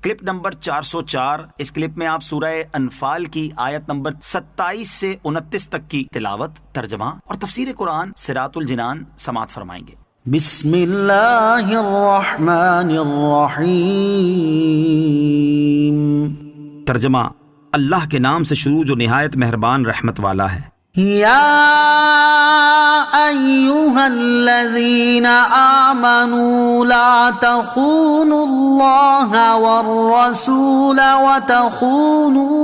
Clip number 404۔ اس clip میں آپ سورہ انفال کی آیت نمبر 27 سے 29 تک کی تلاوت، ترجمہ اور تفسیر قرآن صراط الجنان سماعت فرمائیں گے۔ بسم اللہ الرحمن الرحیم۔ ترجمہ، اللہ کے نام سے شروع جو نہایت مہربان رحمت والا ہے۔ یا ایھا الذین آمنوا لا تخونوا اللہ والرسول وتخونوا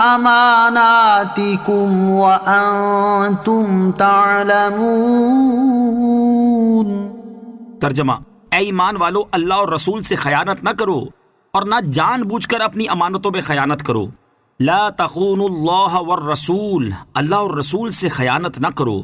اماناتکم وانتم تعلمون۔ ترجمہ، اے ایمان والو، اللہ اور رسول سے خیانت نہ کرو اور نہ جان بوجھ کر اپنی امانتوں میں خیانت کرو۔ لا تخونوا اللہ والرسول، اللہ اور رسول سے خیانت نہ کرو۔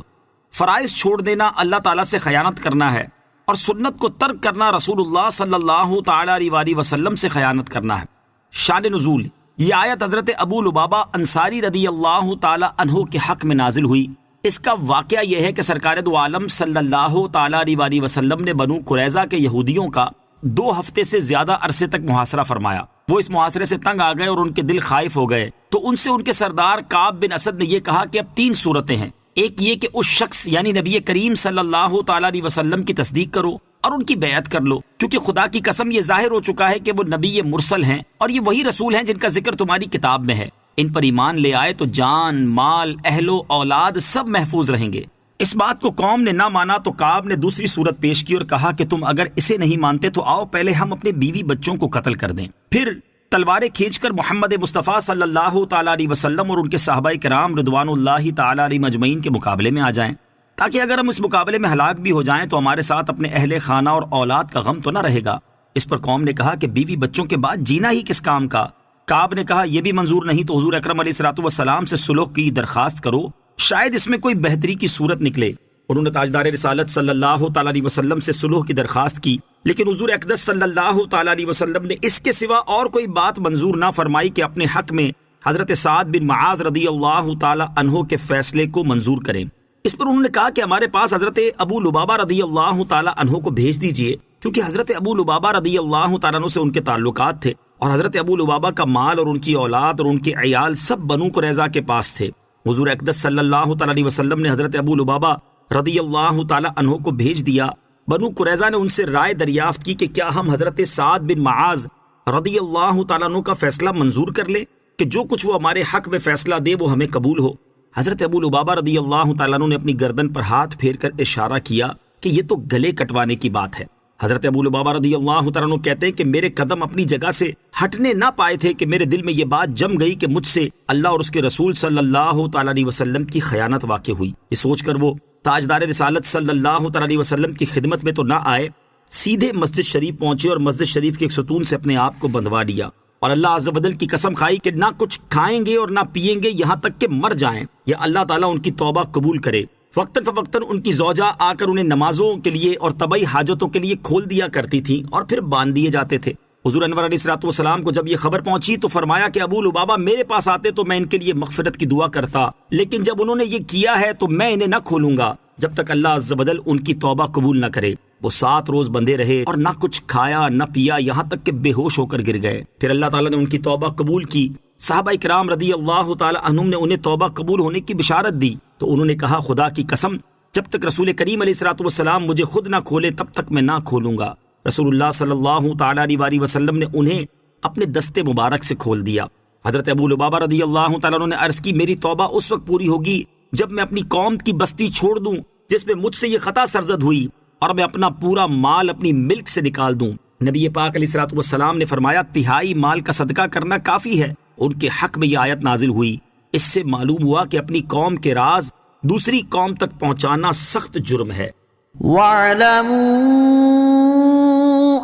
فرائض چھوڑ دینا اللہ تعالیٰ سے خیانت کرنا ہے، اور سنت کو ترک کرنا رسول اللہ صلی اللہ تعالیٰ علیہ وسلم سے خیانت کرنا ہے۔ شان نزول، یہ آیت حضرت ابو لبابہ انصاری رضی اللہ تعالیٰ عنہ کے حق میں نازل ہوئی۔ اس کا واقعہ یہ ہے کہ سرکار دو عالم صلی اللہ تعالیٰ علیہ وسلم نے بنو قریظہ کے یہودیوں کا 2 ہفتے سے زیادہ عرصے تک محاصرہ فرمایا۔ وہ اس محاصرے سے تنگ آ گئے اور ان کے دل خائف ہو گئے، تو ان سے ان کے سردار کعب بن اسد نے یہ کہا کہ اب 3 صورتیں ہیں۔ ایک یہ کہ اس شخص یعنی نبی کریم صلی اللہ تعالیٰ علیہ وسلم کی تصدیق کرو اور ان کی بیعت کر لو، کیونکہ خدا کی قسم یہ ظاہر ہو چکا ہے کہ وہ نبی مرسل ہیں اور یہ وہی رسول ہیں جن کا ذکر تمہاری کتاب میں ہے۔ ان پر ایمان لے آئے تو جان، مال، اہل و اولاد سب محفوظ رہیں گے۔ اس بات کو قوم نے نہ مانا تو کعب نے دوسری صورت پیش کی اور کہا کہ تم اگر اسے نہیں مانتے تو آؤ پہلے ہم اپنے بیوی بچوں کو قتل کر دیں، پھر تلواریں کھینچ کر محمد مصطفیٰ صلی اللہ تعالیٰ علیہ وسلم اور ان کے صحابہ کرام رضوان اللہ تعالیٰ علیہ مجمعین کے مقابلے میں آ جائیں، تاکہ اگر ہم اس مقابلے میں ہلاک بھی ہو جائیں تو ہمارے ساتھ اپنے اہل خانہ اور اولاد کا غم تو نہ رہے گا۔ اس پر قوم نے کہا کہ بیوی بچوں کے بعد جینا ہی کس کام کا؟ کعب نے کہا یہ بھی منظور نہیں تو حضور اکرم علیہ الصلوۃ والسلام سے صلح کی درخواست کرو، شاید اس میں کوئی بہتری کی صورت نکلے۔ انہوں نے تاجدار رسالت صلی اللہ تعالیٰ علیہ وسلم سے صلح کی درخواست کی، لیکن حضور اقدس صلی اللہ تعالیٰ علیہ وسلم نے اس کے سوا اور کوئی بات منظور نہ فرمائی کہ اپنے حق میں حضرت سعد بن معاذ رضی اللہ تعالیٰ عنہ کے فیصلے کو منظور کریں۔ اس پر انہوں نے کہا کہ ہمارے پاس حضرت ابو لبابہ رضی اللہ تعالیٰ عنہ کو بھیج دیجئے، کیونکہ حضرت ابو لبابہ رضی اللہ تعالیٰ عنہ سے ان کے تعلقات تھے، اور حضرت ابو لبابہ کا مال اور ان کی اولاد اور ان کے عیال سب بنو قریظہ کے پاس تھے۔ حضور اقدس صلی اللہ تعالیٰ علیہ وسلم نے حضرت ابو لبابہ رضی اللہ تعالیٰ عنہ کو بھیج دیا۔ بنو قریظہ نے ان سے رائے دریافت کی کہ کیا ہم حضرت سعد بن معاذ رضی اللہ تعالیٰ عنہ کا فیصلہ منظور کر لیں کہ جو کچھ وہ ہمارے حق میں فیصلہ دے وہ ہمیں قبول ہو۔ حضرت ابو لبابہ رضی اللہ تعالیٰ عنہ نے اپنی گردن پر ہاتھ پھیر کر اشارہ کیا کہ یہ تو گلے کٹوانے کی بات ہے۔ حضرت ابو لبابہ رضی اللہ تعالیٰ عنہ کہتے ہیں کہ میرے قدم اپنی جگہ سے ہٹنے نہ پائے تھے کہ میرے دل میں یہ بات جم گئی کہ مجھ سے اللہ اور اس کے رسول صلی اللہ تعالیٰ علیہ وسلم کی خیانت واقع ہوئی۔ یہ سوچ کر وہ تاجدار رسالت صلی اللہ تعالیٰ علیہ وسلم کی خدمت میں تو نہ آئے، سیدھے مسجد شریف پہنچے اور مسجد شریف کے ایک ستون سے اپنے آپ کو بندھوا لیا، اور اللہ عز و جل کی قسم کھائی کہ نہ کچھ کھائیں گے اور نہ پیئیں گے یہاں تک کہ مر جائیں، یا اللہ تعالیٰ ان کی توبہ قبول کرے۔ وقتاً فوقتاً ان کی زوجہ آ کر انہیں نمازوں کے لیے اور طبعی حاجتوں کے لیے کھول دیا کرتی تھیں اور پھر باندھ دیے جاتے تھے۔ حضور انور علیہ الصلوۃ والسلام کو جب یہ خبر پہنچی تو فرمایا کہ ابو لبابہ میرے پاس آتے تو میں ان کے لیے مغفرت کی دعا کرتا، لیکن جب انہوں نے یہ کیا ہے تو میں انہیں نہ کھولوں گا جب تک اللہ عز و جل ان کی توبہ قبول نہ کرے۔ وہ 7 روز بندے رہے اور نہ کچھ کھایا نہ پیا، یہاں تک کہ بے ہوش ہو کر گر گئے۔ پھر اللہ تعالیٰ نے ان کی توبہ قبول کی۔ صحابہ کرام رضی اللہ تعالیٰ عنہم نے انہیں توبہ قبول ہونے کی بشارت دی، تو انہوں نے کہا خدا کی قسم جب تک رسول کریم علیہ الصلوۃ والسلام مجھے خود نہ کھولے تب تک میں نہ کھولوں گا۔ رسول اللہ صلی اللہ تعالیٰ علیہ وسلم نے انہیں اپنے دستے مبارک سے کھول دیا۔ حضرت ابو لبابہ رضی اللہ تعالیٰ عنہ نے عرض کی میری توبہ اس وقت پوری ہوگی جب میں اپنی قوم کی بستی چھوڑ دوں جس میں مجھ سے یہ خطا سرزد ہوئی، اور میں اپنا پورا مال اپنی ملک سے نکال دوں۔ نبی پاک علیہ الصلوۃ والسلام نے فرمایا 1/3 مال کا صدقہ کرنا کافی ہے۔ ان کے حق میں یہ آیت نازل ہوئی۔ اس سے معلوم ہوا کہ اپنی قوم کے راز دوسری قوم تک پہنچانا سخت جرم ہے۔ وَاعْلَمُوا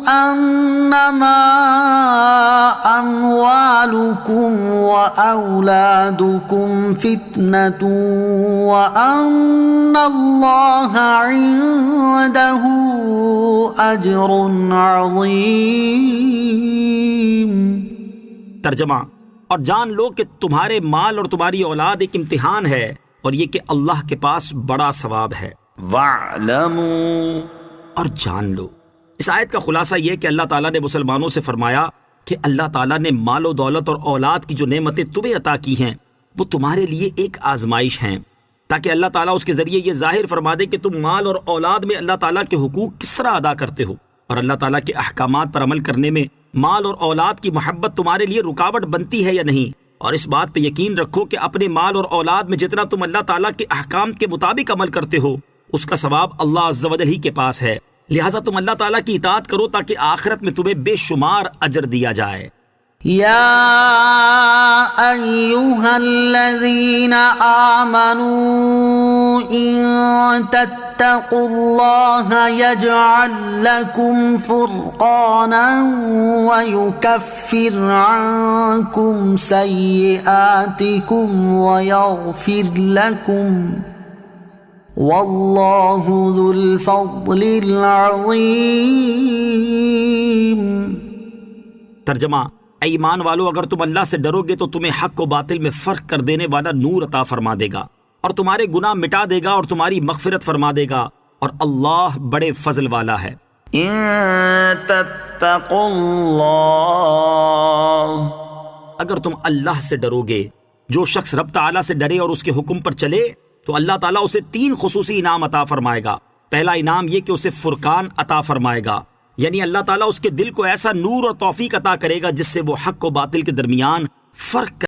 أَنَّمَا أَمْوَالُكُمْ وَأَوْلَادُكُمْ فِتْنَةٌ وَأَنَّ اللَّهَ عِندَهُ أَجْرٌ عَظِيمٌ۔ ترجمہ، اور جان لو کہ تمہارے مال اور تمہاری اولاد ایک امتحان ہے، اور یہ کہ اللہ کے پاس بڑا ثواب ہے۔ وَاعْلَمُوا، اور جان لو۔ اس آیت کا خلاصہ یہ کہ اللہ تعالیٰ نے مسلمانوں سے فرمایا کہ اللہ تعالیٰ نے مال و دولت اور اولاد کی جو نعمتیں تمہیں عطا کی ہیں وہ تمہارے لیے ایک آزمائش ہیں، تاکہ اللہ تعالیٰ اس کے ذریعے یہ ظاہر فرما دے کہ تم مال اور اولاد میں اللہ تعالیٰ کے حقوق کس طرح ادا کرتے ہو، اور اللہ تعالیٰ کے احکامات پر عمل کرنے میں مال اور اولاد کی محبت تمہارے لیے رکاوٹ بنتی ہے یا نہیں۔ اور اس بات پہ یقین رکھو کہ اپنے مال اور اولاد میں جتنا تم اللہ تعالیٰ کے احکام کے مطابق عمل کرتے ہو اس کا ثواب اللہ عز و جل ہی کے پاس ہے، لہٰذا تم اللہ تعالیٰ کی اطاعت کرو تاکہ آخرت میں تمہیں بے شمار اجر دیا جائے۔ يا أيها الذين آمنوا إن تتقوا الله يجعل لكم فرقانا ويكفر عنكم سيئاتكم ويغفر لكم والله ذو الفضل العظيم۔ ترجمہ: اے ایمان والو، اگر تم اللہ سے ڈرو گے تو تمہیں حق و باطل میں فرق کر دینے والا نور عطا فرما دے گا اور تمہارے گناہ مٹا دے گا اور تمہاری مغفرت فرما دے گا، اور اللہ بڑے فضل والا ہے۔ إن تتقوا الله اگر تم اللہ سے ڈرو گے، جو شخص رب تعالیٰ سے ڈرے اور اس کے حکم پر چلے تو اللہ تعالیٰ اسے 3 خصوصی انعام عطا فرمائے گا۔ پہلا انعام یہ کہ اسے فرقان عطا فرمائے گا، یعنی اللہ تعالیٰ اس کے دل کو ایسا نور اور توفیق عطا کرے گا جس سے وہ حق و باطل کے درمیان فرق